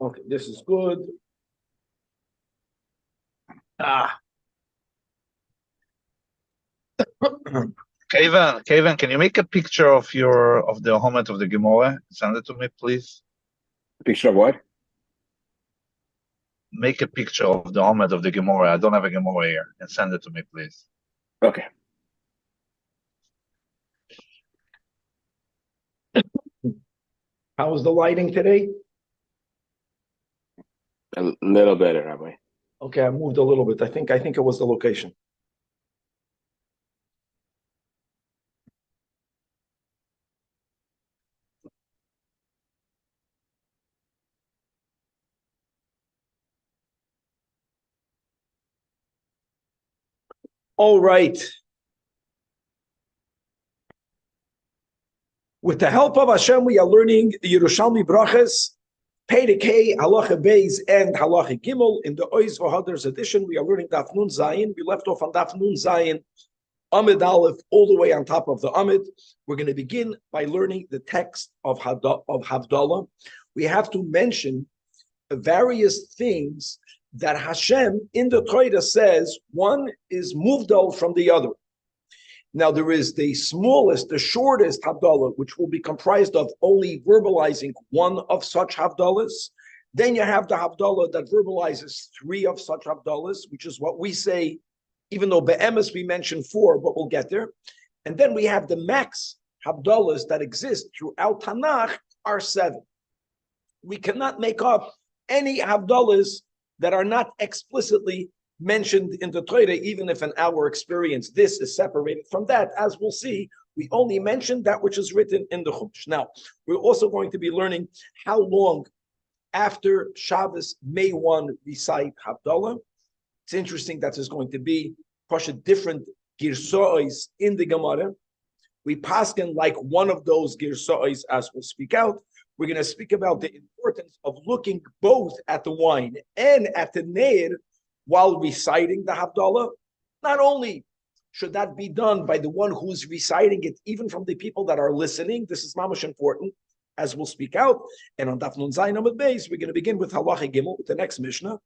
Okay, this is good. Ah. Kevin, can you make a picture of the helmet of the Gemara? Send it to me, please. Picture of what? Make a picture of the helmet of the Gemara. I don't have a Gemara here, and send it to me, please. Okay. How was the lighting today? A little better, Rabbi. Okay, I moved a little bit. I think it was the location. All right. With the help of Hashem, we are learning the Yerushalmi brachas, Perek Hey, Halacha Beis, and Halacha Gimel. In the Ois V'Haders edition, we are learning Daf Nun Zayin. We left off on Daf Nun Zayin, Amid Aleph, all the way on top of the Amid. We're going to begin by learning the text of Havdalah. We have to mention various things that Hashem in the Torah says one is movdal from the other. Now there is the smallest, the shortest Havdalah, which will be comprised of only verbalizing one of such Havdalahs. Then you have the Havdalah that verbalizes three of such Havdalahs, which is what we say, even though Be'emes we mentioned four, but we'll get there. And then we have the max Havdalahs that exist throughout Tanakh are seven. We cannot make up any Havdalahs that are not explicitly mentioned in the Torah, even if in our experience this is separated from that. As we'll see, we only mention that which is written in the Chumash. Now, we're also going to be learning how long after Shabbos may one recite Havdalah. It's interesting that there's going to be different girsois in the Gemara. We paskin like one of those girsois as we'll speak out. We're going to speak about the importance of looking both at the wine and at the neir while reciting the Havdalah. Not only should that be done by the one who's reciting it, even from the people that are listening. This is mamash important, as we'll speak out. And on Daf Nun Zayin Amud Beis, we're going to begin with Halacha Gimel, with the next Mishnah,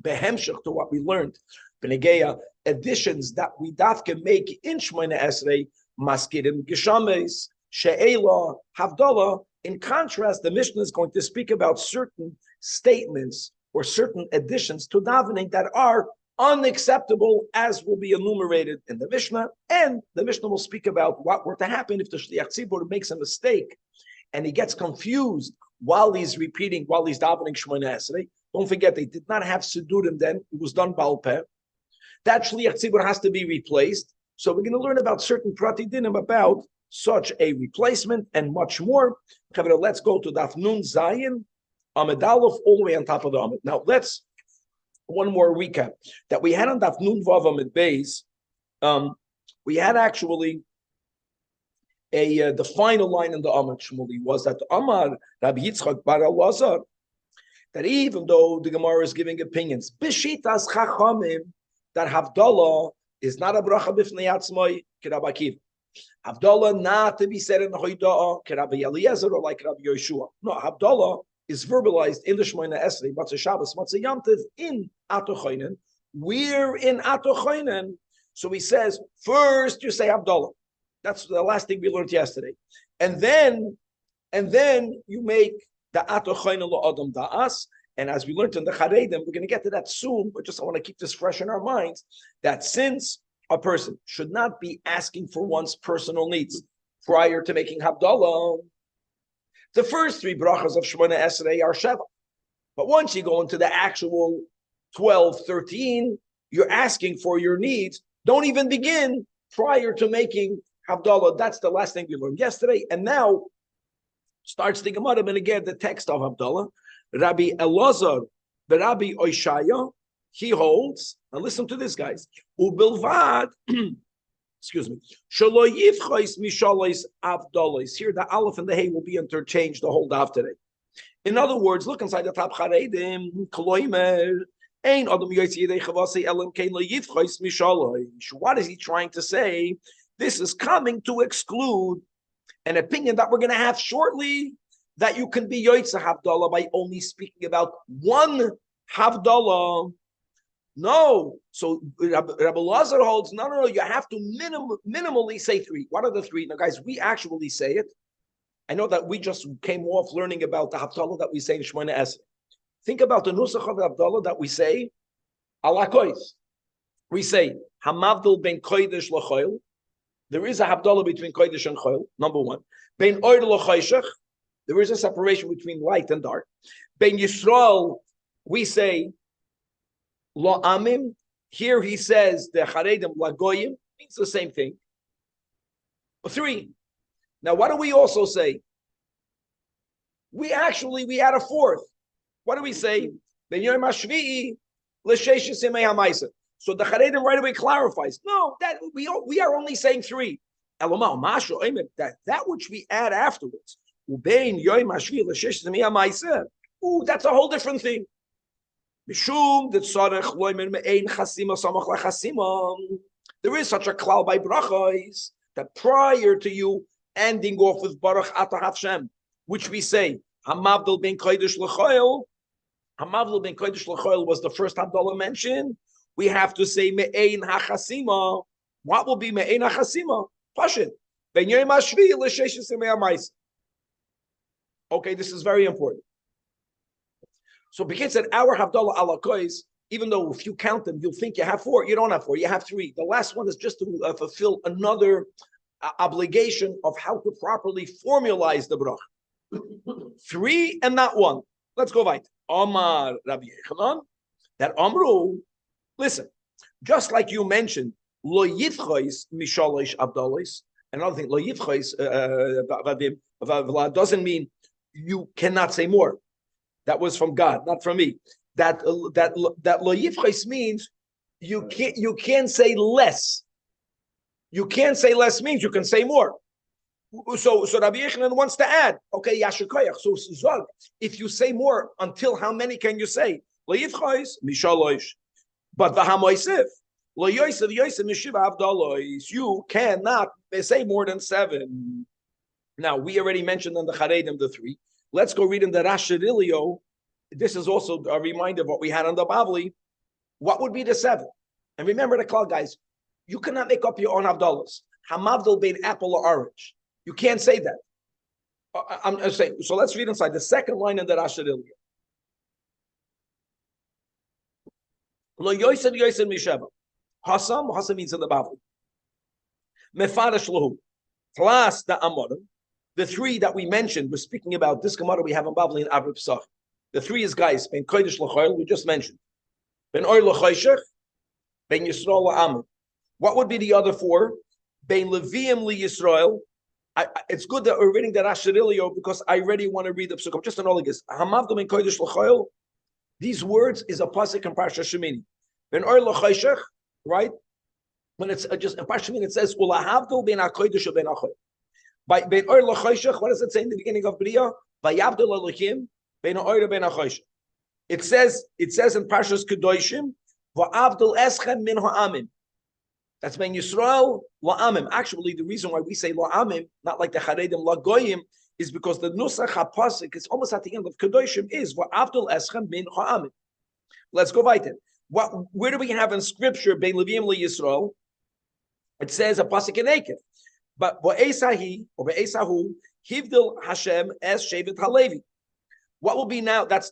behemshech to what we learned, Benegeya, additions that we dafke make in Shmoyne Esrei, Maskirim Geshames, She'ela, Havdalah. In contrast, the Mishnah is going to speak about certain statements or certain additions to davening that are unacceptable, as will be enumerated in the Mishnah. And the Mishnah will speak about what were to happen if the Shliach Tzibur makes a mistake and he gets confused while he's davening Shmoyne Esrei. Don't forget, they did not have Sidurim then. It was done Baal Peh. That Shliach Tzibur has to be replaced. So we're going to learn about certain Prati Dinim about such a replacement and much more. Let's go to Daf Nun Zayin, Amid Aleph, all the way on top of the Amid. Now, let's one more recap that we had on Daf Nun Vav Amid Beis. We had actually the final line in the Amid Shmuli was that Amar Rabbi Yitzchak Bar Elazar, that even though the Gemara is giving opinions, Bishitas Chachamim, that Havdalah is not a bracha b'fnei atzmai k'Rabbi Akiva. Havdalah not to be said in the Hoyda'ah k'Rabbi Eliezer or like Rabbi Yeshua. No, Havdalah is verbalized in the Shmoyne Esrei, Matzah Shabbos, Matzah Yom Tov, in Atochoinen. We're in Atochoinen. So he says, first you say Havdalah. That's the last thing we learned yesterday. And then you make the Atochoinen lo Adam Da'as. And as we learned in the Charedim, we're going to get to that soon, but just I want to keep this fresh in our minds, that since a person should not be asking for one's personal needs prior to making Havdalah, the first three brachas of Shemona Esrei are Sheva. But once you go into the actual 12, 13, you're asking for your needs. Don't even begin prior to making Havdalah. That's the last thing we learned yesterday. And now starts the Gemara, and again, the text of Havdalah. Rabbi Elazar, the Rabbi Oishaya, he holds, and listen to this, guys, Ubilvad, excuse me, Shalo Yivchais Mishalois Avdalois. Here, the Aleph and the Hey will be interchanged the whole daf today. In other words, look inside the top Charedim, Kloimer, Ein Adam Yotzi Yedei Chavasi Elam Kein Lo Yivchais Mishalois. What is he trying to say? This is coming to exclude an opinion that we're going to have shortly, that you can be Yoitza Havdalah by only speaking about one Havdalah. No. So Rabbi Lazar holds, no, you have to minimally say three. What are the three? Now, guys, we actually say it. I know that we just came off learning about the Havdalah that we say in Shemona Esrei. Think about the Nusach of Havdalah that we say, ala kois. We say, Hamavdil ben kodesh l'choil. There is a Havdalah between kodesh and choil, number one. Ben oir l'choishach. There is a separation between light and dark. Ben Yisrael, we say, lo amim. Here he says, the charedim lagoyim, means the same thing. Three. Now, what do we also say? We add a fourth. What do we say? Ben yom hashvi'i l'sheish yemei hamaisa. So the charedim right away clarifies. No, that we are only saying three. That which we add afterwards. That's a whole different thing. There is such a klal by brachos that prior to you ending off with Baruch Atah Hashem, which we say Hamavdil ben kodesh l'choil. Hamavdil ben kodesh l'choil was the first Havdalah mentioned. We have to say me'ein hachasima. What will be me'ein hachasima? Pashit. Ben yom hashvi l'sheish yemei hamaisa. Okay, this is very important. So because that our Havdalah ala kois, even though if you count them, you'll think you have four. You don't have four. You have three. The last one is just to fulfill another obligation of how to properly formalize the brach. Three and not one. Let's go right. Omar Rabbi Yechanan, that Amru. Listen, just like you mentioned, lo yitchois mishalosh abdalos. Another thing, lo yitchois doesn't mean you cannot say more. That was from God, not from me. That lo yitchois means you can't say less. You can't say less means you can say more. So Rabbi Yechanan wants to add, okay, yashikoyach. So Zog, if you say more, until how many can you say? Lo yitchois mishalosh. But the hamoisif, lo yosef mishiva avdalos, you cannot say more than seven. Now we already mentioned in the Charedim the three. Let's go read in the Rashirilio. This is also a reminder of what we had on the Bavli. What would be the seven? And remember the call, guys. You cannot make up your own avdalos. Hamavdil bein apple or orange. You can't say that. I'm saying. So let's read inside the second line in the Rashirilio. Lo yosef misheva. Hasam means in the Bible. Mefarash lahu. Tlas the amorim. The three that we mentioned, we're speaking about this Gemara we have in Bavli and Avri Pesach. The three is guys, Ben Kodesh l'choil, we just mentioned. Ben Oir l'choishech, Ben Yisrael l'amim. What would be the other four? Ben Leviim li-Yisrael. It's good that we're reading the Rashirilio because I already want to read the Pesach. Just an oligist. Hamavdil Ben Kodesh l'choil. These words is a pasuk in Parsha Shemini. Ben Oir l'choishech, right? When it's just in Parsha Shemini, it says Ulahavdil ben hakodesh ben hachoy. By Ben Oir l'choishech, what does it say in the beginning of Bria? Vayavdil Elohim ben Oir ben hachosh. It says in Parshas Kedoshim, Va'avdil eschem min ha'amim. That's Ben Yisrael la'amim. Actually, the reason why we say la'amim, not like the Charedim la'goyim, is because the Nusach HaPasik is almost at the end of Kedoshim is Va'avdil eschem min ha'amim. Let's go right then. Where do we have in Scripture Ben Leviim LeYisrael? It says a pasuk in Ekev, but Bo'esahi or Bo'esahu Hivdil Hashem es Shevet Halevi. What will be now? That's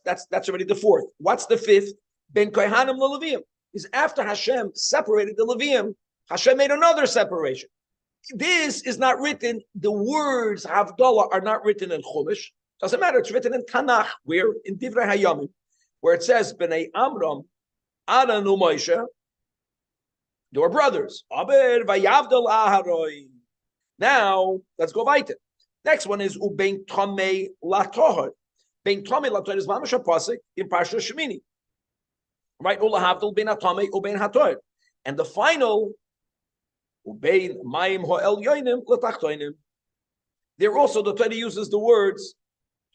already the fourth. What's the fifth? Ben Kohanim LeLeviim is after Hashem separated the Leviim. Hashem made another separation. This is not written. The words Havdalah are not written in Chumash. Doesn't matter. It's written in Tanakh, where in Divrei Hayamim, where it says Bnei Amram. Aaron and Moshe, they were brothers. Now, let's go weiter. Next one is Ubein Tomei Latohar. Bein Tomei Latohar is Mamash Pasik in Parsha Shemini. Right? Ulahavdil Bein Tomei Ubein Hatohar. And the final, Ubein Mayim Ho'el Yoinim Latachtoinim. There also, the Torah uses the words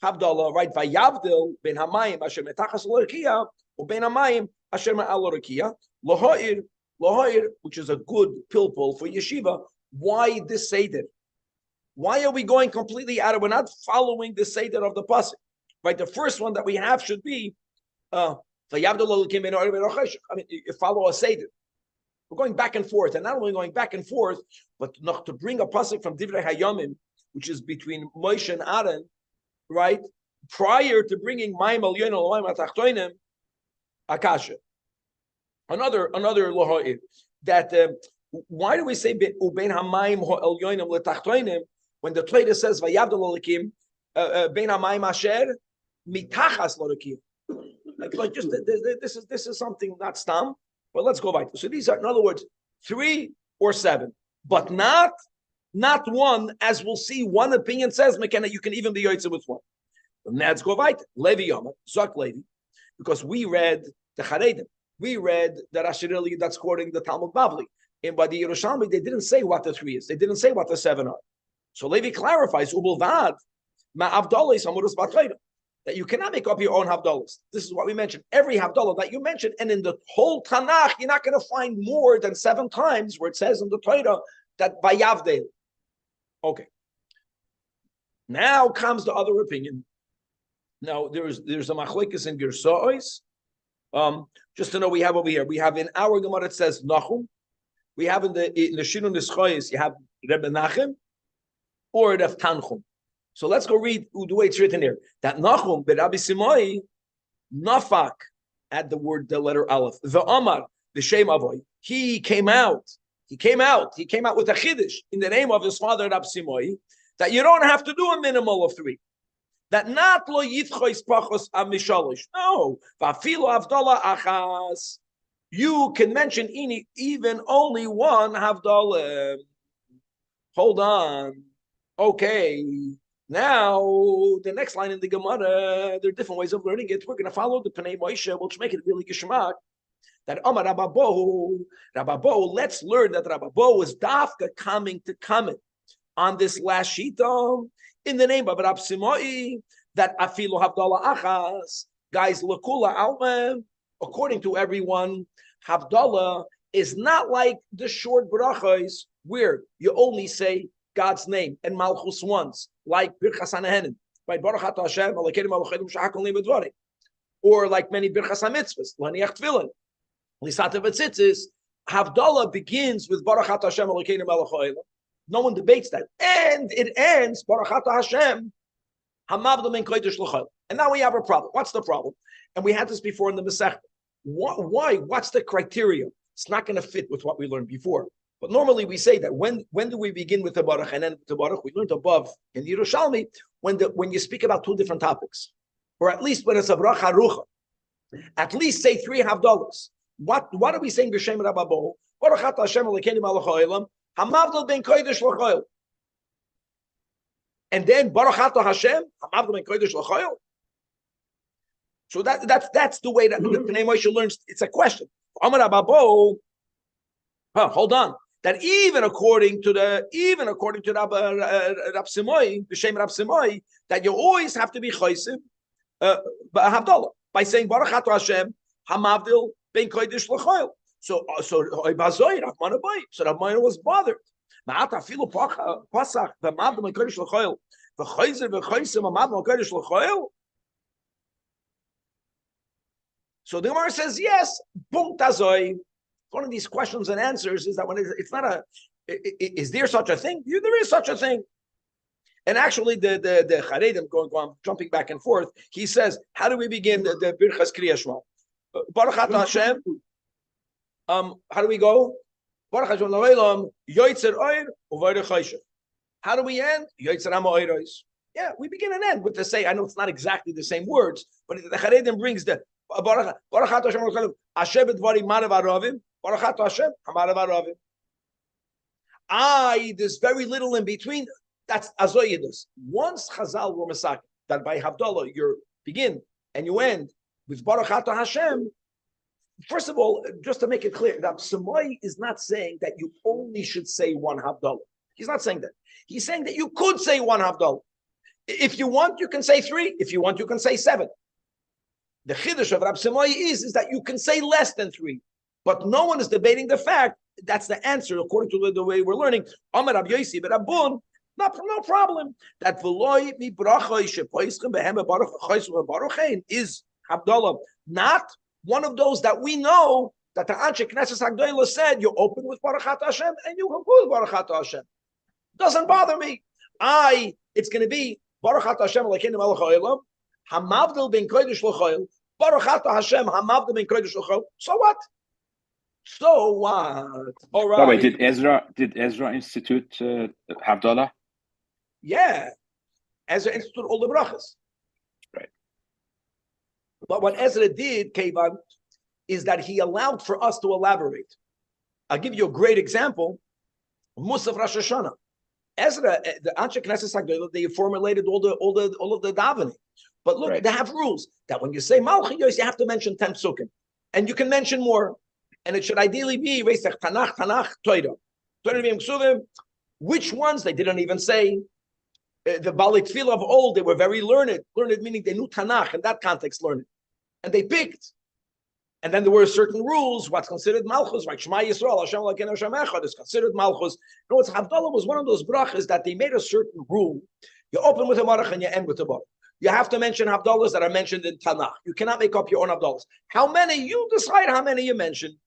Havdalah, right? Vayavdil Bein Hamayim Asher Metachas L'Rekia Ubein Hamayim Asher Ma'al L'Rekia Lohoir, which is a good pilpul for yeshiva. Why this seder? Why are we going completely out of? We're not following the seder of the pasuk, right? The first one that we have should be, I mean, you follow a seder. We're going back and forth, and not only going back and forth, but to bring a pasuk from Divrei Hayamim, which is between Moshe and Aaron, right? Prior to bringing Mayim Elyonim L'Mayim Atachtonim, Akasha. Another lohoir that why do we say ubein hamayim elyonim letachtonim when the Torah says vayavdol alekim bein hamayim asher mitachas lorekim? Like just this is something not stam, but let's go back. So these are, in other words, 3 or 7, but not one, as we'll see. One opinion says McKenna, you can even be yoytze with one. Let's go back. Levi Yomar Zak Levi, because we read the Charedim. We read the Rashirili that's quoting the Talmud Bavli. And by the Yerushalmi, they didn't say what the 3 is. They didn't say what the 7 are. So Levi clarifies, Ubulvad, Ma'avdolis Amurus Batayda, that you cannot make up your own Havdolas. This is what we mentioned. Every Havdolah that you mentioned, and in the whole Tanakh, you're not going to find more than 7 times where it says in the Torah that Vayavdel. Okay. Now comes the other opinion. Now there's a machlekes in Gersois. Just to know, we have over here. We have in our Gemara it says Nachum. We have in the Shirun Nischoyes, you have Rebbe Nachem or Rav Tanchum. So let's go read the way it's written here. That Nachum Rabbi Simoi Nafak at the letter Aleph. The Amar the Shem Avoy. He came out with a chiddush in the name of his father Rabbi Simoi that you don't have to do a minimal of 3. That not lo yitchois pachos amishalish. No, va'afilo havdalah achas. You can mention even only one havdalah. Hold on. Okay. Now the next line in the Gemara. There are different ways of learning it. We're going to follow the Pnei Moshe, which make it really geshmak. That Amar Rabbo. Let's learn that Rabbo is dafka coming to comment on this last shita. In the name of Rab Simoi, that afilu havdalah achas, guys, lakula alma, according to everyone, havdalah is not like the short brachos where you only say God's name and malchus once, like birchas hanehenim, right? Baruch atah Hashem, Elokeinu Eloheinu shehakol nimi b'dvarim, or like many birchas hamitzvos, laniach tefillin, lisata v'tzitzis. Havdalah begins with Baruch atah Hashem, Elokeinu Eloheinu. No one debates that. And it ends, Baruch atah Hashem, hamavdol ben kodesh l'chol. And now we have a problem. What's the problem? And we had this before in the Masechta. Why? What's the criteria? It's not going to fit with what we learned before. But normally we say that when do we begin with the Baruch and end with the Baruch? We learned above in Yerushalmi when you speak about 2 different topics. Or at least when it's a bracha rucha. At least say 3 havdalas. What are we saying b'shem Rabbo? Baruch atah Hashem Elokeinu melech haolam. Hamavdol ben kodesh l'choil, and then Baruch atah Hashem Hamavdol ben kodesh l'choil. So that's the way that the Pnei Moshe learns. It's a question. Amar Rabbo, hold on. That even according to Rab Simoi, the Shem Rab Simoi, that you always have to be chaysim havdalah by saying Baruch atah Hashem Hamavdol ben kodesh l'choil. So Rav Mano was bothered. So the Gemara says yes. One of these questions and answers is that when it's not a. Is there such a thing? There is such a thing. And actually, the Charedim going jumping back and forth. He says, how do we begin the Birchas Kriya Shema? Baruch atah Hashem. How do we go? How do we end? Yeah, we begin and end with the say. I know it's not exactly the same words, but the Charedim brings the there's very little in between. That's azoyidus. Once Chazal were masak that by Havdalah you begin and you end with Baruch atah Hashem. First of all, just to make it clear, that Samoi is not saying that you only should say 1 Havdalah. He's not saying that. He's saying that you could say 1 Havdalah. If you want, you can say 3. If you want, you can say 7. The chiddush of Rab Samoi is that you can say less than 3. But no one is debating the fact that's the answer according to the way we're learning. Amar Rab Yosi but Rabbun No problem. That v'loy mi bracha shepoischem behem baruch chaysu baruchein is Havdalah not one of those that we know that the Anshe Knesset Hagdolah said you open with Baruchat Hashem and you conclude with Baruchat Hashem. Doesn't bother me. It's going to be Baruchat Hashem Elokeinu melech haolam hamavdil ben kodesh l'choil Baruchat Hashem hamavdil ben kodesh l'choil. So what? So what? All right. Rabbi, did Ezra institute Havdalah? Yeah, Ezra instituted all the brachas. Right. But what Ezra did, Kevan, is that he allowed for us to elaborate. I'll give you a great example. Musaf Rosh Hashanah. Ezra, the Anshe Knesset Hagdolah, they formulated all of the davening. But look, right. They have rules that when you say Malchiyos, you have to mention 10 psukim, and you can mention more. And it should ideally be Tanakh, Torah. Which ones they didn't even say. The Bali Tefillah of old, they were very learned. Learned meaning they knew Tanakh in that context, learned, and they picked. And then there were certain rules, what's considered Malchus, like Shema Yisrael, Hashem Elokeinu Hashem Echad is considered Malchus. You know, Havdalah was one of those brachas that they made a certain rule. You open with a Baruch and you end with a Baruch. You have to mention Havdalahs that are mentioned in Tanakh. You cannot make up your own Havdalahs. How many? You decide how many you mention.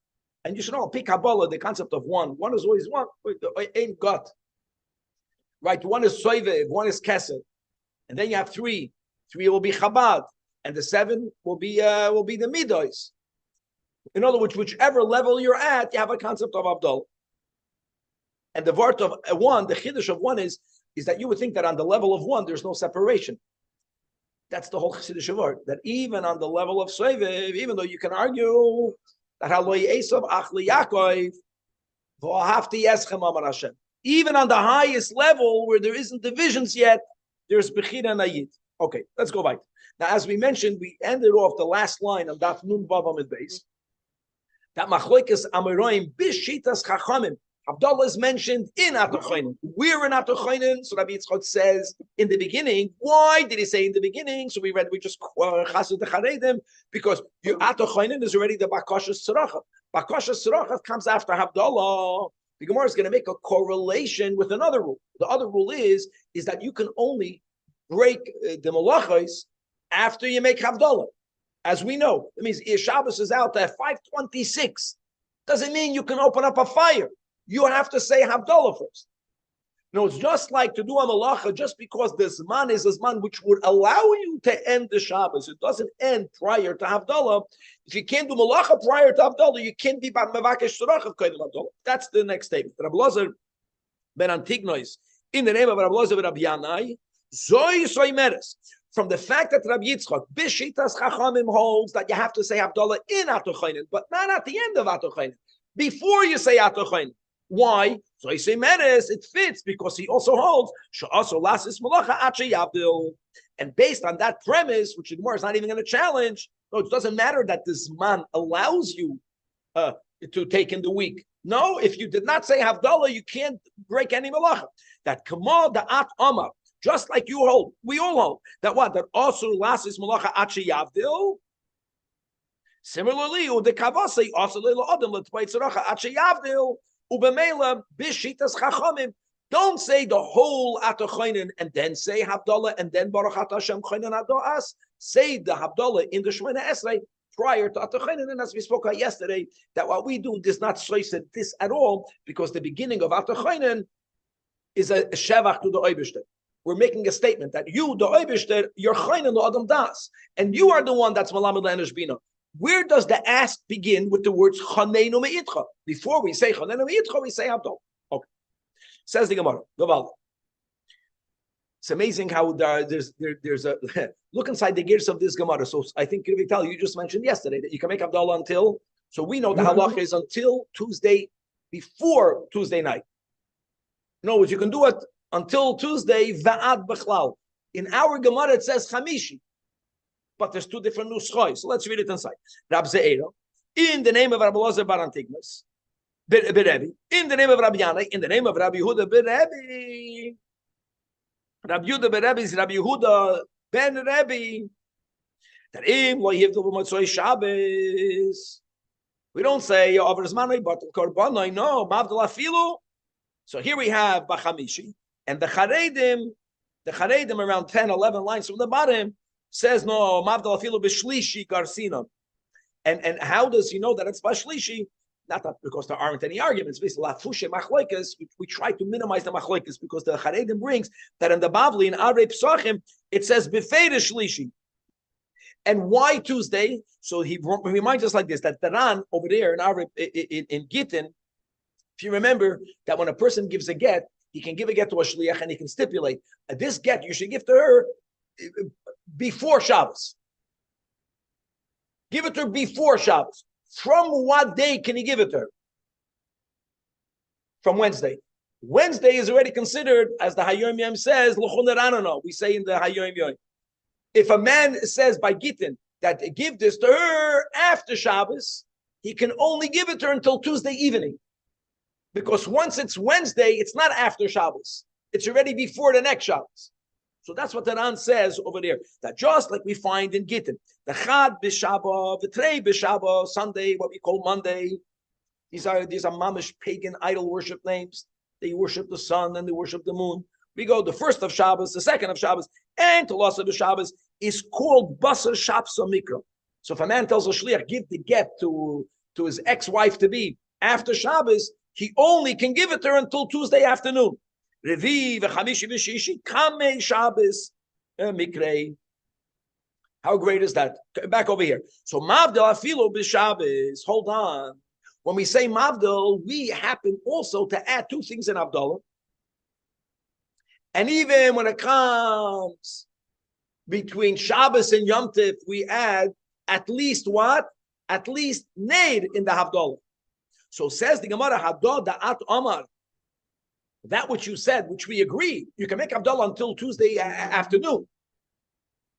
And you should know, pick Kabbalah, the concept of one. One is always one. Ain't got. Right? One is Soivev, one is Kesed. And then you have three. Three will be Chabad. And the 7 will be the Midos. In other words, whichever level you're at, you have a concept of Havdalah. And the word of one, the chiddush of one is that you would think that on the level of one, there's no separation. That's the whole chiddush of word. That even on the level of Soivev, even though you can argue that Haloi Esav Achli Yaakov, V'ahavti Eschem Amar Hashem. Even on the highest level where there isn't divisions yet, there's Bechira Nayid. Okay, let's go back. Now, as we mentioned, we ended off the last line of Daf Nun Vav Amid Beis. That Machloikes Amoraim Bishitas Chachamim. Havdalah is mentioned in Atochoinen. We're in Atochoinen, so Rabbi Yitzchak says in the beginning. Why did he say in the beginning? So we just Chassid Charedim because your Atochoinen is already the Bakashas Tzaracha. Bakashas Tzaracha comes after Havdalah. The Gemara is going to make a correlation with another rule. The other rule is that you can only break the malachos after you make Havdalah. As we know, it means Shabbos is out at 5:26. Doesn't mean you can open up a fire. You have to say Havdalah first. No, it's just like to do a malacha just because the Zman is a Zman which would allow you to end the Shabbos. It doesn't end prior to Havdalah. If you can't do malacha prior to Havdalah, you can't be Mevakesh Tzaracha of Havdalah. That's the next statement. Rabbi Lazar ben Antignois, in the name of Rabbi Lazar ben Rabbi Yanai, Zoi Soimeres. From the fact that Rabbi Yitzchak, Bishitas Chachamim holds that you have to say Havdalah in Atochoinen, but not at the end of Atochoinen, before you say Atochoinen. Why? So I say Meres, it fits because he also holds Sha'aso Lasis Malacha Ache Yavdil. And based on that premise, which the Gemara is not even going to challenge, no, it doesn't matter that this man allows you to take in the week. No, if you did not say Havdalah, you can't break any Malacha. That Kamal Da'at Amar. Just like you hold, we all hold that what? That also lasis malacha achi yavdil. Similarly, the kavasei also leila adam letpay tzaracha achi yavdil ubemela bishitas chachamim. Don't say the whole atochoinen and then say Havdalah and then Baruchat Hashem choinen adoas. Say the Havdalah in the Shemona Esrei prior to atochoinen. And as we spoke about yesterday, that what we do does not say this at all because the beginning of atochoinen is a shevach to the Oibishter. We're making a statement that you, the Oibishter, you're choinen lo adam das, and you are the one that's malamed le'enesh bina. Where does the ask begin with the words chaneinu me'itcha? Before we say chaneinu me'itcha, we say Havdalah. Okay. Says the Gemara. It's amazing how there's a look inside the gears of this Gemara. So I think Vital, you just mentioned yesterday that you can make Havdalah until. So we know the halacha is until Tuesday, before Tuesday night. In other words, you can do it until Tuesday, va'ad b'chlal. In our Gemara, it says chamishi. But there's two different nuschos. So let's read it inside. Rab Ze'era, in the name of Rabbi Lazar bar Antignos, Berebi, in the name of Rabbi Yanai, in the name of Rabbi Yehuda Berebi. Rabbi Yehuda Berebi is Rabbi Yehuda ben Rebi. That im lo yivdil b'motzoi Shabbos. We don't say over zmanoi batel korbanoi. No, mavdil afilu. So here we have bachamishi. And the Charedim around 10, 11 lines from the bottom says, no, Mavdal Afilu B'Shlishi Garsina. And how does he know that it's B'Shlishi? Not that because there aren't any arguments. Basically, we try to minimize the machloikas because the Charedim brings that in the Bavli, in Arei Psachim, it says B'Feir Shlishi. And why Tuesday? So he reminds us like this, that the Ran over there in Gittin, if you remember that when a person gives a get, he can give a get to a shliach and he can stipulate this get you should give to her before Shabbos. Give it to her before Shabbos. From what day can he give it to her? From Wednesday. Wednesday is already considered, as the Hayom Yom says, we say in the Hayom Yom. If a man says by Gittin that give this to her after Shabbos, he can only give it to her until Tuesday evening. Because once it's Wednesday, it's not after Shabbos. It's already before the next Shabbos. So that's what the Ran says over there. That just like we find in Gittin, the Chad b'Shabbat, the Trei b'Shabbat, Sunday, what we call Monday. These are mamish pagan idol worship names. They worship the sun and they worship the moon. We go the first of Shabbos, the second of Shabbos, and to loss of the Shabbos is called Basar Shapsa Mikra. So if a man tells a shliach, give the get to his ex-wife to be after Shabbos, he only can give it to her until Tuesday afternoon. Revi v'chamishi v'shishi kamei Shabbos mikrei. How great is that? Back over here. So Mavdal afilo b'Shabbos. Hold on. When we say Mavdal, we happen also to add two things in Havdalah. And even when it comes between Shabbos and Yom Tov, we add at least what? At least Neid in the Havdalah. So says the Gemara, Hadod da'at Omar. That which you said, which we agree, you can make Havdalah until Tuesday afternoon.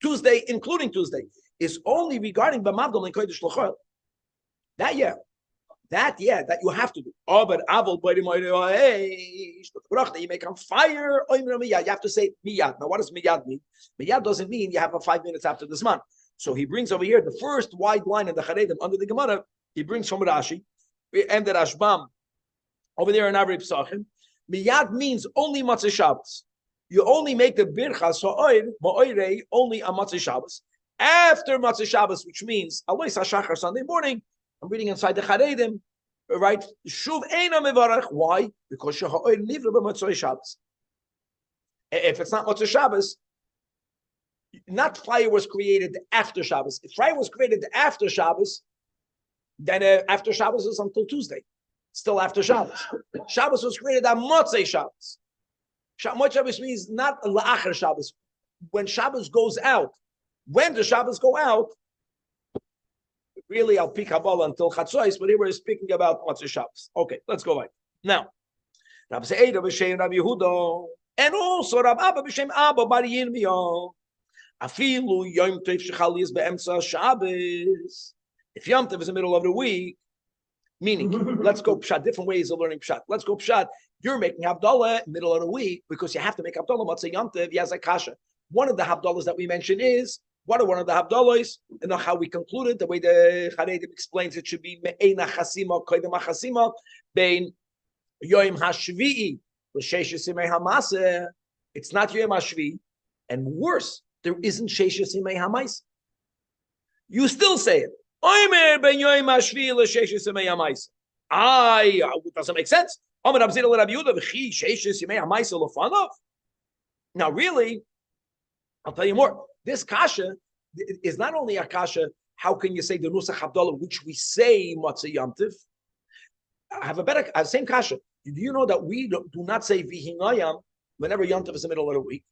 Tuesday, including Tuesday, is only regarding B'mavdal and Kodesh L'chol. That that you have to do. Oh, but Avol you make on fire. You have to say miyad. Now, what does miyad mean? Miyad doesn't mean you have a 5 minutes after this month. So he brings over here the first wide line in the Charedim under the Gemara. He brings from Rashi and the Rashbam over there in Arei Psachim. Miyad means only Matzah Shabbos. You only make the birchas ma'oirei only on Matzah Shabbos. After Matzah Shabbos, which means Alois HaShachar Sunday morning. I'm reading inside the Charedim, right? Shuv eina mevarach. Why? Because sheha'oir nivra b'Matzah Shabbos. If it's not Matzah Shabbos, not fire was created after Shabbos. If fire was created after Shabbos, then after Shabbos is until Tuesday. Still after Shabbos. Shabbos was created on Motzei Shabbos. Motzei Shabbos means not la'achar Shabbos. When Shabbos goes out. When does Shabbos go out? Really, I'll pick Kabbalah until Chatzos, but here we're speaking about Motzei Shabbos. Okay, let's go right. Now, Rabbi Se'eda b'Shem Rabbi Yehuda, and also Rabbi Abba b'Shem Abba bar Yirmiyah. Afilu Yom Tov shechal is be'emtza Shabbos. If Yom Tov is the middle of the week, meaning, let's go pshat, different ways of learning pshat. Let's go pshat. You're making Havdalah middle of the week because you have to make Havdalah Motzei Yom Tov. He has a kasha. One of the Havdalahs that we mentioned is, what are one of the Havdalahs? And how we concluded, the way the Charedim explains it should be Me'ena Chasima, Koidem HaChasima, Bein Yoim HaShvi'i, L'Sheshes Yimei HaMaseh. It's not Yoim HaShvi'i. And worse, there isn't Sheshes Yimei HaMaseh. You still say it. Oimer Ben Yoim HaShvi'i L'Sheshes Yimei HaMaseh. It doesn't make sense. Omer Abzir L'Rabbi Yehuda, V'chi Sheshes Yimei HaMaseh L'Fanov. Now really, I'll tell you more. This kasha is not only a kasha, how can you say the Nusach Havdalah, which we say Motzei Yom Tov? I have a same kasha. Do you know that we do not say Vihinayam whenever Yom Tov is the middle of the week?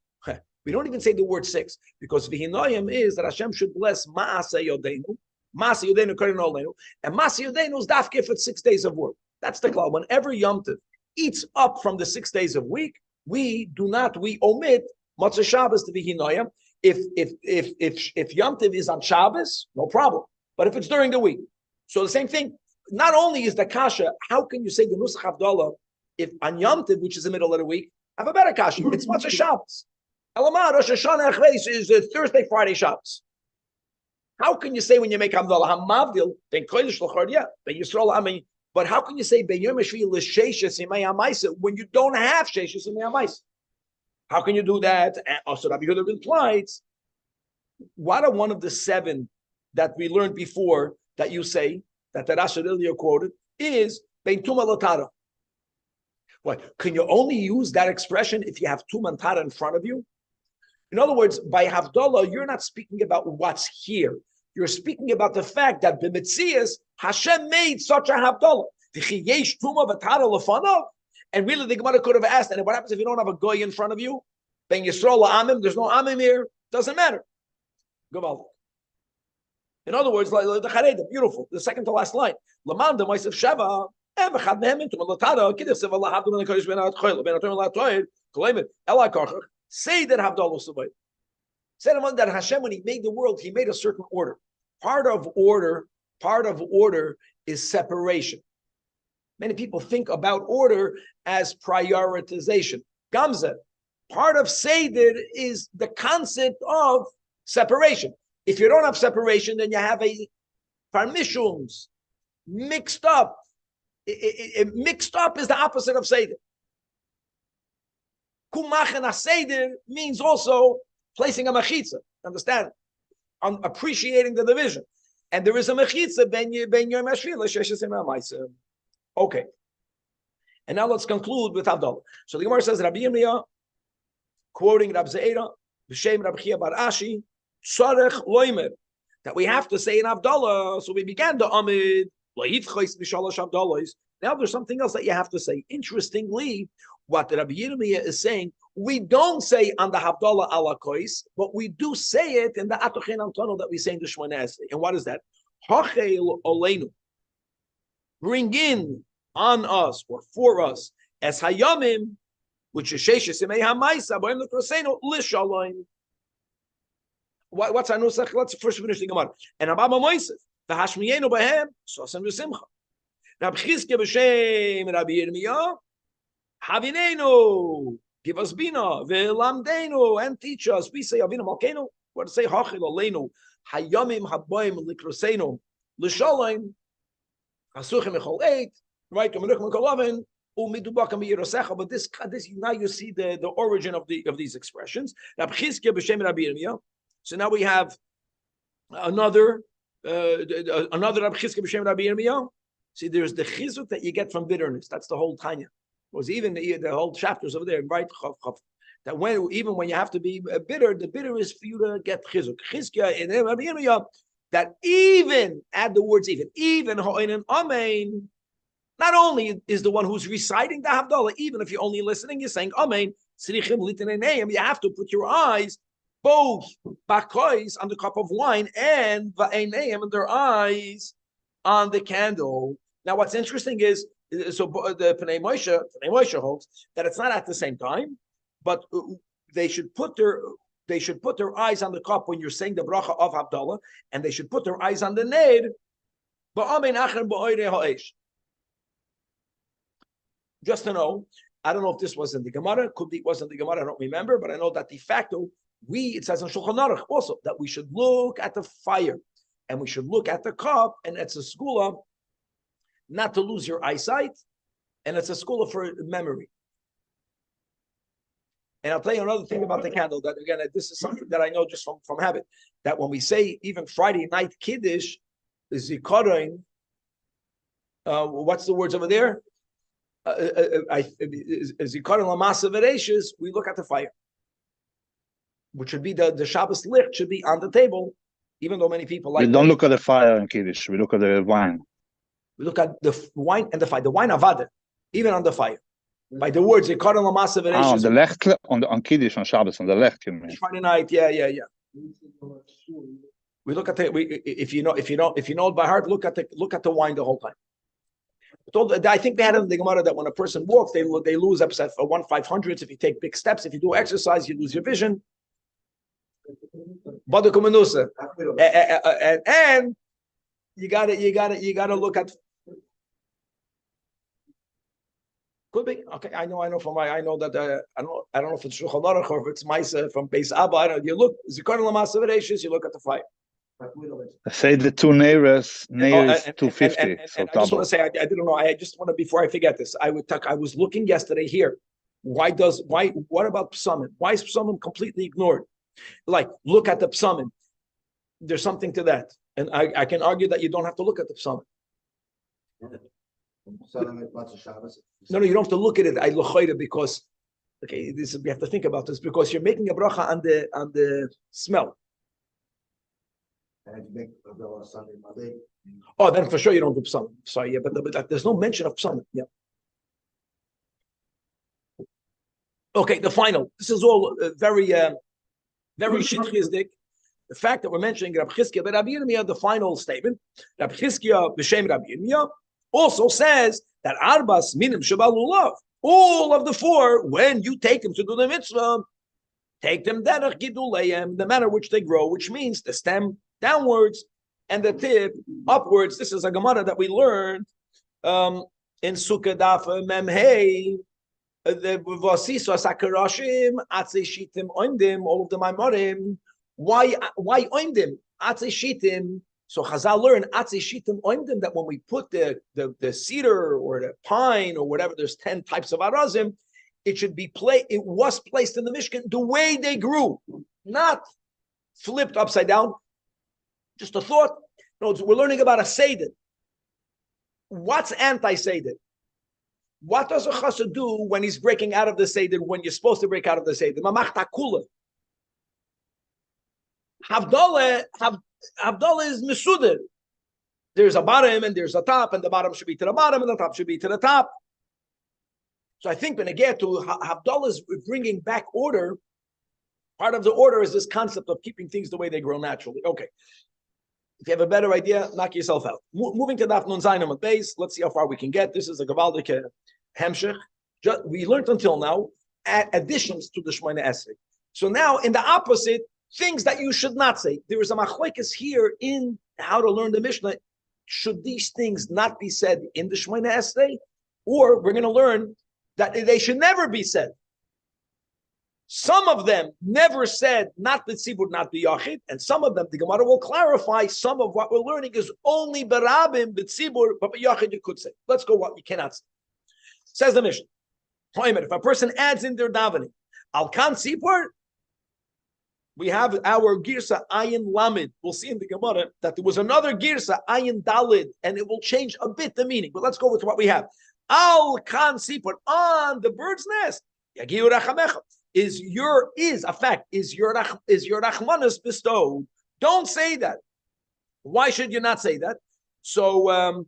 We don't even say the word 6, because Vihinayam is that Hashem should bless Ma'aseh Yodeinu, Ma'aseh Yodeinu Karin Olenu, and Ma'aseh Yodeinu is dafke for 6 days of work. That's the klal. Whenever Yom Tov eats up from the 6 days of week, we omit Motzei Shabbos to Vihinayam. If Yom Tov is on Shabbos, no problem. But if it's during the week, so the same thing. Not only is the kasha, how can you say the Nusach Havdalah if on Yom Tov, which is the middle of the week, have a better kasha? It's Motzei Shabbos. Elamah Rosh Hashanah Achreis is Thursday, Friday, Shabbos. How can you say when you make Havdalah Hamavdil ben Kodesh L'Chol ben Yisrael Ami? But how can you say ben Yom Hashvi l'Sheishes Yimei HaMaseh when you don't have Sheishes Yimei HaMaseh? How can you do that? And also, Rabbi Yehuda replies, what are one of the 7 that we learned before that you say, that the Rashi earlier quoted, is Bein Tuma Latara. What? Can you only use that expression if you have Tuma and Tara in front of you? In other words, by Havdalah, you're not speaking about what's here. You're speaking about the fact that B'Metzias, Hashem made such a Havdalah. And really, the Gemara could have asked, and what happens if you don't have a goy in front of you? Ben Yisrael Amim, there's no Amim here. Doesn't matter. Go. In other words, like the Charedim, beautiful. The second to last line. Laman de Moisef Sheva, say that Havdalah Subayt. Said that Hashem, when He made the world, He made a certain order. Part of order is separation. Many people think about order as prioritization. Gamza, part of Seder is the concept of separation. If you don't have separation, then you have a permissions mixed up. Mixed up is the opposite of Seder. Kumach Seder means also placing a mechitza. Understand? Appreciating the division. And there is a mechitza ben yom hashvila. Okay. And now let's conclude with Havdalah. So the Gemara says, Rabbi Yirmiyah, quoting Rab Zeira, B'Shem Rab Chia Bar Ashi, Tzarech Loimer, that we have to say in Havdalah. So we began the Amid, now there's something else that you have to say. Interestingly, what Rabbi Yirmiyah is saying, we don't say on the Havdalah ala kois, but we do say it in the Atochen Antono that we say in the Shmoneh Esrei. And what is that? Hachel oleinu. Bring in on us or for us as hayamim, which is sheishes imei hamaisa boim lekroseinu lishalayim. What's our nusach? Let's first finish the Gemara. And Abba Moisef the hashmiyenu behem sosem v'simcha. Rab Chizkiah b'shem Rabbi Yirmiyah havinenu, give us bina ve'lamdenu, and teach us. We say avinu malkeinu. What to say? Hachil aleinu hayamim haboim lekroseinu lishalayim. Asuchem echol eight, right? But this now you see the origin of these expressions. Rab Chizkiah b'shem Rabbi Yirmiyah. So now we have another Rab Chizkiah b'shem Rabbi Yirmiyah. See, there's the chizuk that you get from bitterness. That's the whole Tanya. It was even the whole chapters over there, right? That even when you have to be bitter, the bitter is for you to get chizuk. Chizkiah and Rabbi Yirmiyah, that even, add the words even ho'inen amen, not only is the one who's reciting the Havdalah, even if you're only listening, you're saying amen, you have to put your eyes, both bakois on the cup of wine and va'eneim and their eyes on the candle. Now what's interesting is, so the Pnei Moshe holds that it's not at the same time, but they should put their eyes on the cup when you're saying the bracha of Havdalah, and they should put their eyes on the Ned. Just to know, I don't know if this was in the Gemara, could be it wasn't the Gemara, I don't remember, but I know that de facto, it says in Shulchan Aruch also, that we should look at the fire, and we should look at the cup, and it's a skula not to lose your eyesight, and it's a skula for memory. And I'll tell you another thing about the candle, that again, this is something that I know just from habit, that when we say even Friday night Kiddush, Zikaron, what's the words over there? Zikaron Lamasa Vereshes, we look at the fire, which should be the Shabbos Licht should be on the table, even though many people like. We don't look at the fire in Kiddush, we look at the wine. We look at the wine and the fire, the wine avada, even on the fire. By the words, on the left, on Kiddush, on Shabbos, on the left. Friday night, yeah. We look at if you know it by heart, look at the wine the whole time. I think they had in the Gemara that when a person walks, they lose upset for 1/500. If you take big steps, if you do exercise, you lose your vision. And you gotta look at. Could be okay. I know that I don't know if it's Shulchan Aruch or if it's Maisa from Beis Abba. I don't know. You look Zikaron Lamasa Vereshes. You look at the fire. Say the two neighbors 250. And I just want to say I didn't know. I just want to, before I forget this. I was looking yesterday here What about psamim? Why is psamim completely ignored? Like, look at the psamim. There's something to that. And I can argue that you don't have to look at the psamim. No, you don't have to look at it. I lochayda because we have to think about this because you're making a bracha on the smell. Oh, then for sure you don't do psamim. Sorry, yeah, but there's no mention of psamim. Yeah. Okay, the final. This is all very shitchizdik. The fact that we're mentioning Rabbi Chizkiah, but Rabbi Yirmiyah, the final statement, Rabbi Chizkiah b'shem Rabbi Yirmiyah, also says that arbas minim shabalulav. All of the four, when you take them to do the mitzvah, take them derech giduleim, the manner which they grow, which means the stem downwards and the tip upwards. This is a Gemara that we learned in Sukkah Daf Memhei. The Vasiso Sakarashim, Atze Shitim Oimdim, all of the Maimorim. Why Oimdim? Atze Shitim. So Chazal learn Atze Shitim Oimdim that when we put the cedar or the pine or whatever, there's 10 types of arazim, it was placed in the Mishkan the way they grew, not flipped upside down. Just a thought. No, we're learning about a Seder. What's anti-Seder? What does a chassid do when he's breaking out of the Seder, when you're supposed to break out of the Seder? Mamach takula. Havdalah is mesuder. There's a bottom and there's a top, and the bottom should be to the bottom, and the top should be to the top. So I think when I get to Havdalah is bringing back order. Part of the order is this concept of keeping things the way they grow naturally. Okay. If you have a better idea, knock yourself out. Moving to Daf Nun Zayin Amud Beis, let's see how far we can get. This is a Gavaldik Hemshech. We learned until now additions to the Shemona Esrei. So now, in the opposite, things that you should not say. There is a machlekes here in how to learn the Mishnah. Should these things not be said in the Shemona Esrei? Or we're going to learn that they should never be said. Some of them never said, not the tzibur, not the yachid, and some of them, the Gemara will clarify, some of what we're learning is only berabim, the tzibur, but yachid you could say. Let's go what you cannot say. Says the Mishnah, if a person adds in their davening, al kan tzibur, we have our girsa ayin lamid. We'll see in the Gemara that there was another girsa ayin dalid, and it will change a bit the meaning. But let's go with what we have. Al kan tzibur, on the bird's nest, yagiu rachamecha. Is your rachmanas bestowed? Don't say that. Why should you not say that? So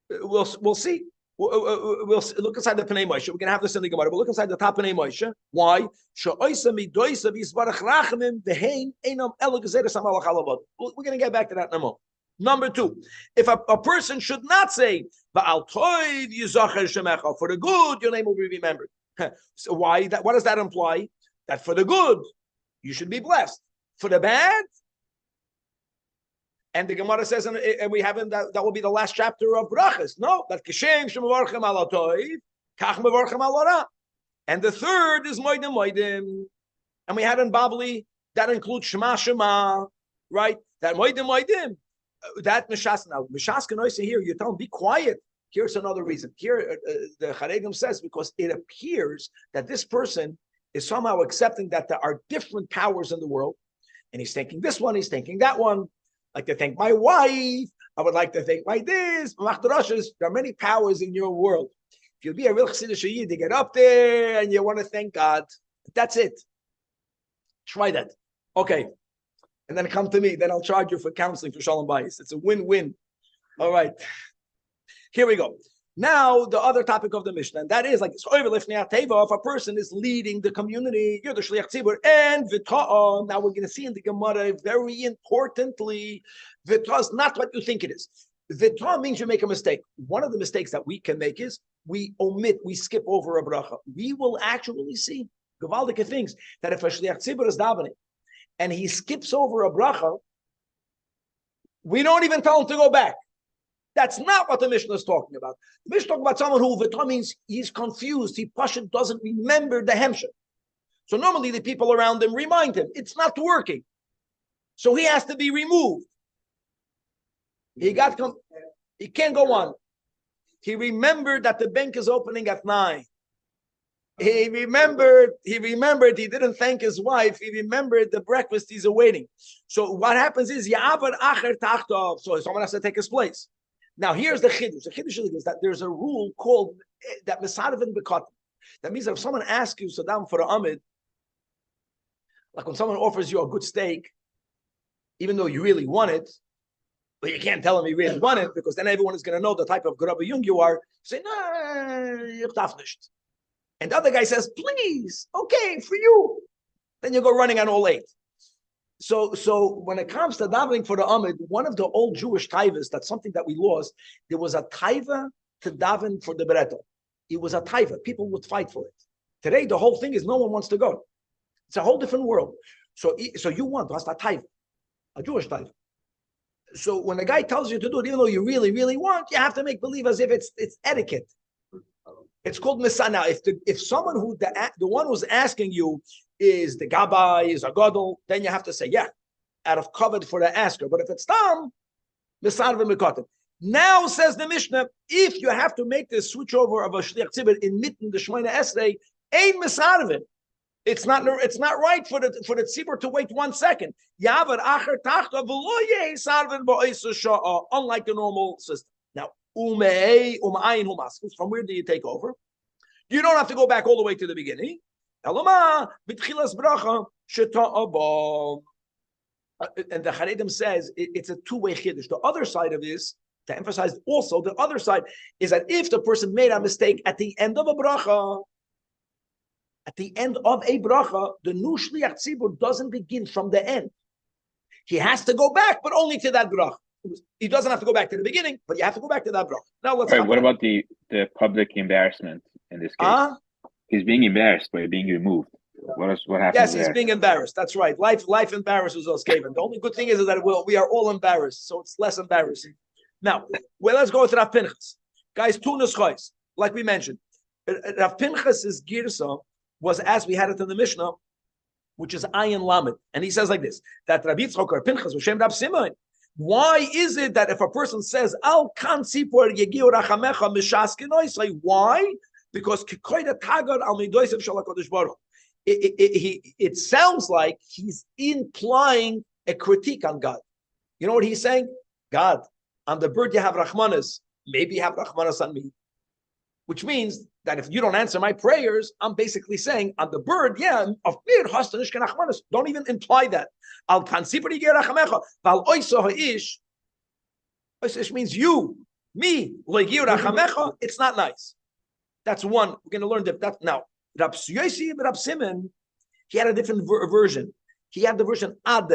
we'll see. We'll look inside the Pnei Moshe. We're going to have this in the Gemara. We'll look inside the top Pnei Moshe. Why? We're going to get back to that in a moment. Number two, if a person should not say, for the good, your name will be remembered. So why? What does that imply? That for the good, you should be blessed. For the bad, and the Gemara says, and we haven't, that will be the last chapter of brachas. No, that kishem shemevarchem al toiv, kach mevarchem al ora. And the third is moedim moedim. And we had in Babli, that includes shema shema, right? That moedim moedim. That mishas. Now, mishas can always say here, you tell them, be quiet. Here's another reason. Here, the Charegim says, because it appears that this person is somehow accepting that there are different powers in the world, and he's thinking this one, he's thinking that one. Like to thank my wife, I would like to thank my this. There are many powers in your world. If you'll be a real Chassidish Yid, you get up there and you want to thank God. That's it. Try that. Okay. And then come to me. Then I'll charge you for counseling for Shalom Bayis. It's a win-win. All right. Here we go. Now, the other topic of the Mishnah, and that is like, if a person is leading the community, you're the Shliach Tzibur, and V'ta'ah, now we're going to see in the Gemara, very importantly, V'ta'ah is not what you think it is. V'ta'ah means you make a mistake. One of the mistakes that we can make is, we skip over a bracha. We will actually see, Gewaldige things, that if a Shliach Tzibur is davening, and he skips over a bracha, we don't even tell him to go back. That's not what the Mishnah is talking about. The Mishnah is talking about someone who V'tah means he's confused. He doesn't remember the Hemshech. So normally the people around him remind him it's not working. So he has to be removed. He can't go on. He remembered that the bank is opening at 9. He remembered, he didn't thank his wife, he remembered the breakfast he's awaiting. So what happens is, so someone has to take his place. Now here's the chiddush. The chiddush is that there's a rule called that misarvin b'katan. That means that if someone asks you, Saddam, for an amid, like when someone offers you a good steak, even though you really want it, but you can't tell him you really want it, because then everyone is going to know the type of Rabbi Jung you are. You say, no, ich darf nicht. And the other guy says, please, okay, for you. Then you go running on all eight. So when it comes to davening for the Amid, one of the old Jewish taivas, that's something that we lost, there was a taiva to daven for the Bereto. It was a taiva. People would fight for it. Today, the whole thing is no one wants to go. It's a whole different world. So you want to ask a taiva, a Jewish taiva. So when a guy tells you to do it, even though you really, really want, you have to make believe as if it's etiquette. It's called misana. Now, if someone who the one who's asking you is the gabbai, is a gadol, then you have to say yeah, out of covet for the asker. But if it's tam, misarve mikotim. Now says the Mishnah, if you have to make this switch over of a shliach tzibur in mitten the shmeina esrei, ein misarve. It's not right for the tzibur to wait 1 second. Yavar acher tachta v'lo yeh sarven ba'isa sha'a, unlike the normal system. Now, from where do you take over? You don't have to go back all the way to the beginning. And the Charedim says it's a two-way chiddush. The other side of this, to emphasize also, the other side is that if the person made a mistake at the end of a bracha, the new shliach tzibur doesn't begin from the end. He has to go back, but only to that bracha. He doesn't have to go back to the beginning, but you have to go back to that bracha. Now let's. Right, what about the public embarrassment in this case? He's being embarrassed by being removed. What happens? Yes, he's being embarrassed. That's right. Life embarrasses us, Kevin. The only good thing is that we are all embarrassed, so it's less embarrassing. Now, let's go to Rav Pinchas. Guys, two nuschos, like we mentioned. Rav Pinchas's girsa was as we had it in the Mishnah, which is Ayin Lamed, and he says like this: that Rabbi Yitzchok or Pinchas v'shem Rab Simon. Why is it that if a person says Al kan sipor yegiu rachamecha mishas kenoisai? Why? Because it sounds like he's implying a critique on God. You know what he's saying? God, on the bird you have Rahmanas, maybe you have Rahmanas on me. Which means that if you don't answer my prayers, I'm basically saying on the bird, yeah, of mir hast du nicht kein Rahmanas. Don't even imply that. Al kansipri gerachamecha, val oiso haish. Oiso means you, me, legiu rachamecha. It's not nice. That's one. We're going to learn that now. Rab Simon, he had a different version. He had the version ad.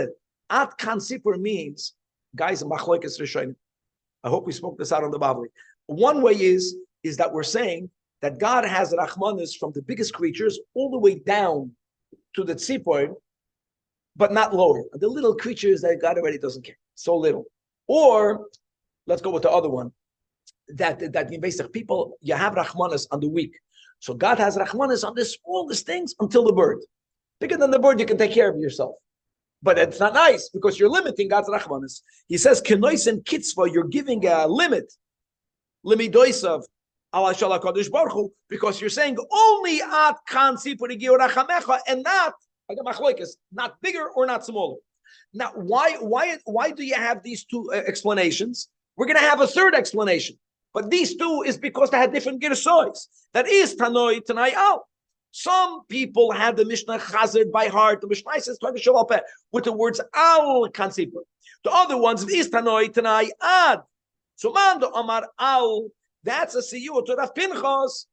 Ad kansipur means, guys, machloekes rishonim. I hope we spoke this out on the Bavli. One way is that we're saying that God has rachmanis from the biggest creatures all the way down to the tzipor, but not lower. The little creatures that God already doesn't care. So little. Or let's go with the other one. That in basic people, you have rachmanis on the weak. So God has rachmanis on the smallest things until the bird. Bigger than the bird, you can take care of yourself. But it's not nice because you're limiting God's rachmanis. He says, kenois and kitzvah, you're giving a limit. Limidoisav, Allah shalach kadosh baruch hu, because you're saying only at kan sipur igiu rachamecha and not bigger or not smaller. Now, why do you have these two explanations? We're going to have a third explanation. But these two is because they had different girsois. That is Tanoi, Tanai Al. Some people had the Mishnah Chazard by heart. The Mishnah says with the words Al Kansipur. The other ones is Tanoi, Tanai Ad. So Mando Amar Al. That's a siyur to Rav Pinchas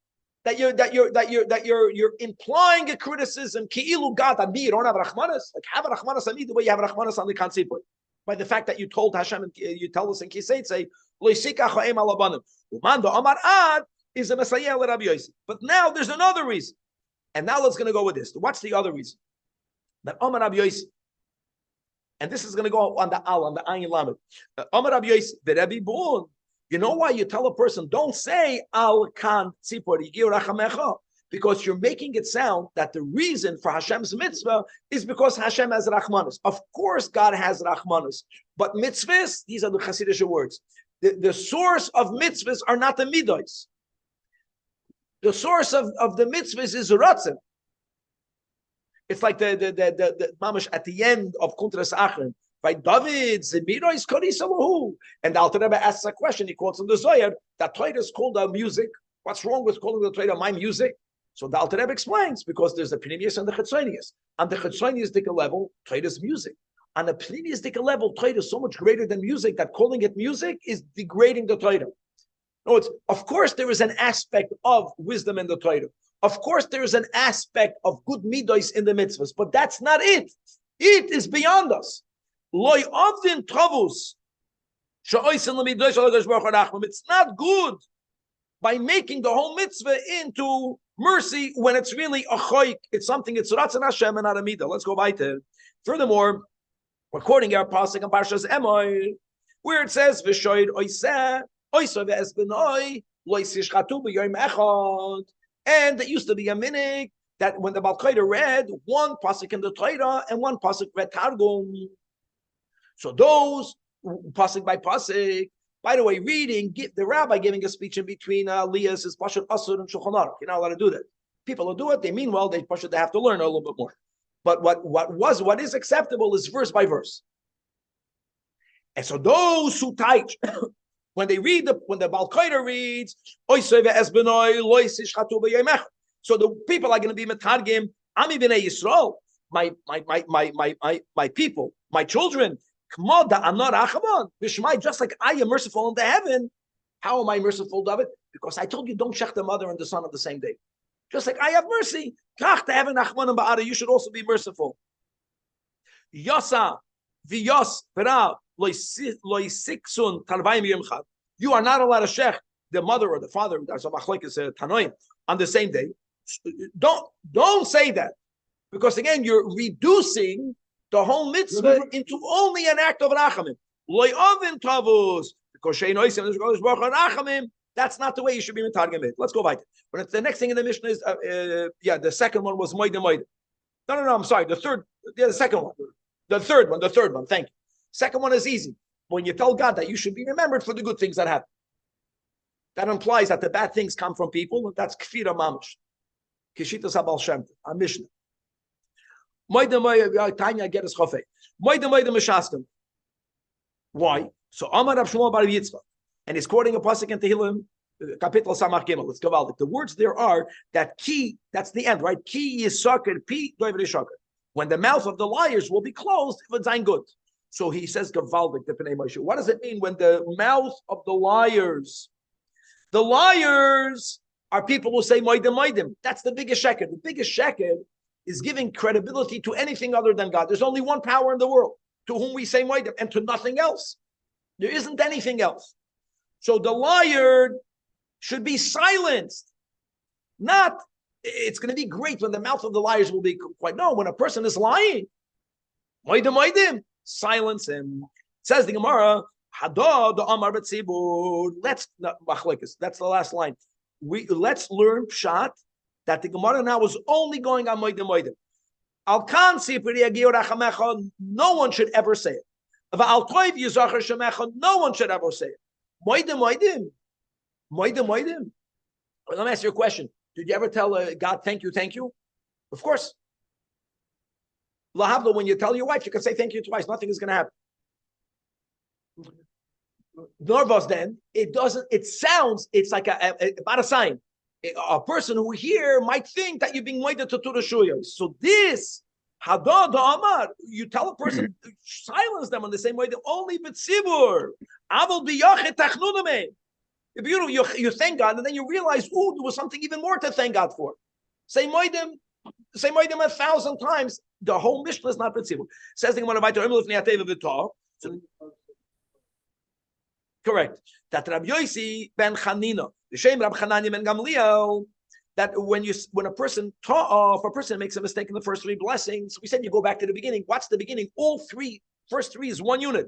that you're implying a criticism. Ki'ilu God on me, you don't have Rachmanas. Like have Rachmanas on me the way you have Rachmanas on the Kansipur. By the fact that you told Hashem, and you tell us in Kisei, say, Umando Amar Ad is a Messiah Rabbi Yossi. But now there's another reason. And now let's going to go with this. What's the other reason? That Amar Rabbi Yossi, and this is going to go on the Al, on the Ayin Lamed. Amar Rabbi Yossi, the Rabbi Born. You know why you tell a person, don't say Al Kan Tzipor Yigiu Rachamecha? Because you're making it sound that the reason for Hashem's mitzvah is because Hashem has Rachmanis. Of course, God has Rachmanis. But mitzvahs, these are the Hasidic words. The source of mitzvahs are not the midos. The source of the mitzvahs is ratzon. It's like the mamash at the end of Kuntras Achron. By David, Zemira is Korisalahu. And the Alter Rebbe asks a question. He quotes in the Zohar that Torah is called our music. What's wrong with calling the Torah my music? So the Alter Rebbe explains because there's the Pnimius and the Chetzonius. On the Chetzonius level, Torah is music. On the Pnimius level, Torah is so much greater than music that calling it music is degrading the Torah. No, of course there is an aspect of wisdom in the Torah. Of course there is an aspect of good midos in the mitzvahs, but that's not it. It is beyond us. It's not good by making the whole mitzvah into mercy when it's really a choik. It's something, it's Ratzon Hashem and not a midah. Let's go weiter. Furthermore, we're quoting our pasuk in Parshas Emor, where it says, V'shoyr oiseh, oiseh ve'esbenoi, loisish chatu b'yoyim echad. And there used to be a minhag that when the Balkaida read one pasuk in the Torah and one pasuk read Targum. So those pasuk by pasuk, by the way, reading the rabbi giving a speech in between Liyas is Pashut Asur and Shulchan Aruch. You're not allowed to do that. People who do it, they mean well. They have to learn a little bit more. But what is acceptable is verse by verse. And so those who teach, when they read when the Balkaida reads, so the people are going to be metargim, Ami b'nei Yisrael, my people, my children. Just like I am merciful in the heaven, how am I merciful, David? Because I told you don't shech the mother and the son of the same day. Just like I have mercy, you should also be merciful. Yasa v'yas v'rav loisiksun tarvayim yimchad. You are not allowed to shech the mother or the father. That's a machlekes tanoim on the same day. Don't say that, because again you're reducing the whole mitzvah into only an act of rachamim. That's not the way you should be metargim it. Let's go back. But the next thing in the Mishnah is, the second one was moide moide. No, I'm sorry. The second one. The third one. Thank you. Second one is easy. When you tell God that you should be remembered for the good things that happen. That implies that the bad things come from people, and that's kfira mamish. Kishitas habal shem, a Mishnah. Tanya get his chofei. Why? So Amar Rav Shmuel bar Yitzchak, and he's quoting a pasuk in Tehillim, Kapitel Samach Gimel. Let's go out. The words there are that ki. That's the end, right? Ki yisaker pi doiver yishaker. When the mouth of the liars will be closed, if it's good. So he says gavaldik the Pnei Moshe. What does it mean when the mouth of the liars? The liars are people who say moedim moedim. That's the biggest sheker. The biggest sheker is giving credibility to anything other than God. There's only one power in the world to whom we say moedim and to nothing else. There isn't anything else. So the liar should be silenced. Not, it's going to be great when the mouth of the liars will be quiet. No, when a person is lying, moedim moedim, silence him. It says the Gemara, Hadad the Amar B'tzibur. That's the last line. Let's learn pshat that the Gemara now was only going on moedim moedim. Al kan sipri yagiu rachamecha. No one should ever say it. Va'al toiv yizacher shemecha. No one should ever say it. Moedim moedim. Moedim moedim. Let me ask you a question. Did you ever tell God thank you? Of course. Lahavla, when you tell your wife, you can say thank you twice. Nothing is going to happen. Nervous then, it sounds, it's like about a sign. A person who here might think that you're being waited to the shuyos. So this, Hadad Amar, you tell a person, silence them in the same way, they only b'tzibur. Aval b'yachet tachnuname. If you thank God, and then you realize, there was something even more to thank God for. Say moedim 1,000 times. The whole Mishnah is not b'tzibur. Says the Gemara v'ayter imel ifnei ateva v'tah. Correct. That Rabbi Yosi ben Chanina, the same Rabbi Chananya ben Gamliel, that when a person makes a mistake in the first three blessings, we said you go back to the beginning. What's the beginning? First three is one unit.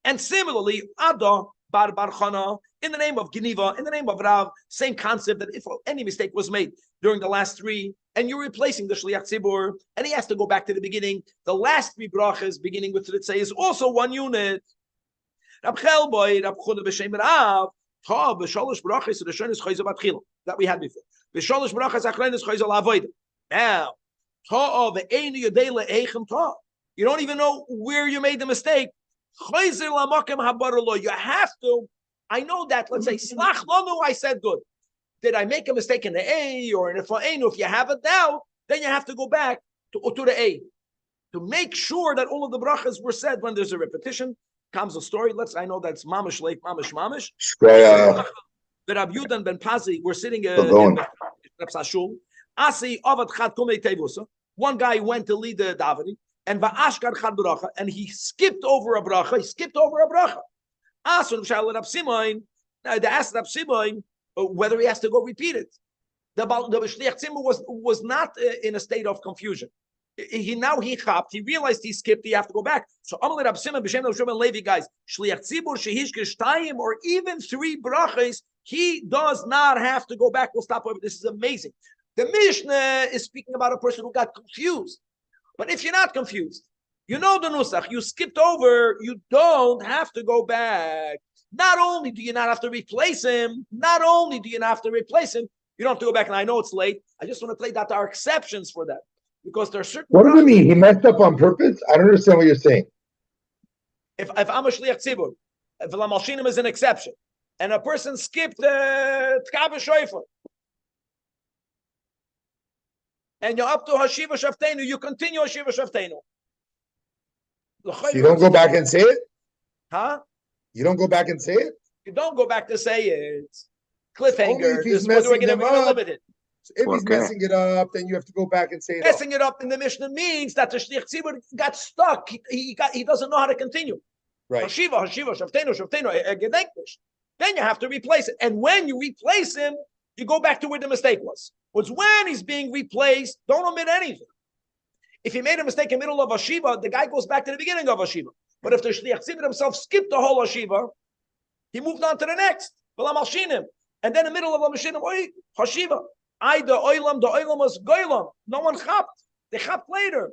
And similarly, Ada bar Chana, in the name of Geniva, in the name of Rav, same concept that if any mistake was made during the last three, and you're replacing the Shliach Tzibur, and he has to go back to the beginning, the last three brachas, beginning with Ritzay, is also one unit. Rab Chelboy, Rab Chuna b'Shem Rav, Ta b'Shalosh brachas, the Shon is Chayzav Atchila. that we had before. Now, you don't even know where you made the mistake. You have to. I know that. Let's say, I said good. Did I make a mistake in the A or in the Fa'enu? If you have a doubt, then you have to go back to the A to make sure that all of the brachas were said. When there's a repetition, comes a story. I know that's mamish late, mamish. The Rabbi Yudan ben Pazi were sitting in Shul. Asi avad chad kumei tevusa. One guy went to lead the davening, and va'ashkar chad bracha, and he skipped over a bracha. Asun shal Rab Simon. They asked Rab Simon whether he has to go repeat it. The Shliach Tzimur was not in a state of confusion. He chapped. He realized he skipped. He have to go back. So Amal Rab Simon b'shem Rab Shimon Levi, guys, Shliach Tzibur shehishke shtayim or even 3 brachas, he does not have to go back. We'll stop over. This is amazing. The Mishnah is speaking about a person who got confused. But if you're not confused, you know the Nusach, you skipped over, you don't have to go back. Not only do you not have to replace him, you don't have to go back. And I know it's late. I just want to play that there are exceptions for that. Because there are certain. What does it mean? He messed up on purpose? I don't understand what you're saying. If I'm a Shliach Tzibur, if Lamalshinim is an exception, and a person skipped Tkab Shoifer, and you're up to Hashiva Shaftenu, you continue Hashiva Shaftenu. So you don't go back and say it? Huh? You don't go back and say it? You don't go back to say it. Cliffhanger. This is we're going to limit it. So if he's messing it up, then you have to go back and say it. Messing it up in the Mishnah means that the Shliach Tzibur got stuck. He doesn't know how to continue. Right. Hashiva, Shaftenu, then you have to replace it. And when you replace him, you go back to where the mistake was. It's when he's being replaced, don't omit anything. If he made a mistake in the middle of Hashiva, the guy goes back to the beginning of Hashiva. But if the Shliach Tzibur himself skipped the whole Hashiva, he moved on to the next. And then in the middle of Hashiva, Hashiva. The oilam was goilam. No one chapped. They chapped later.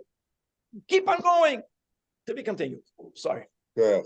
Keep on going. To be continued. Sorry. Yeah.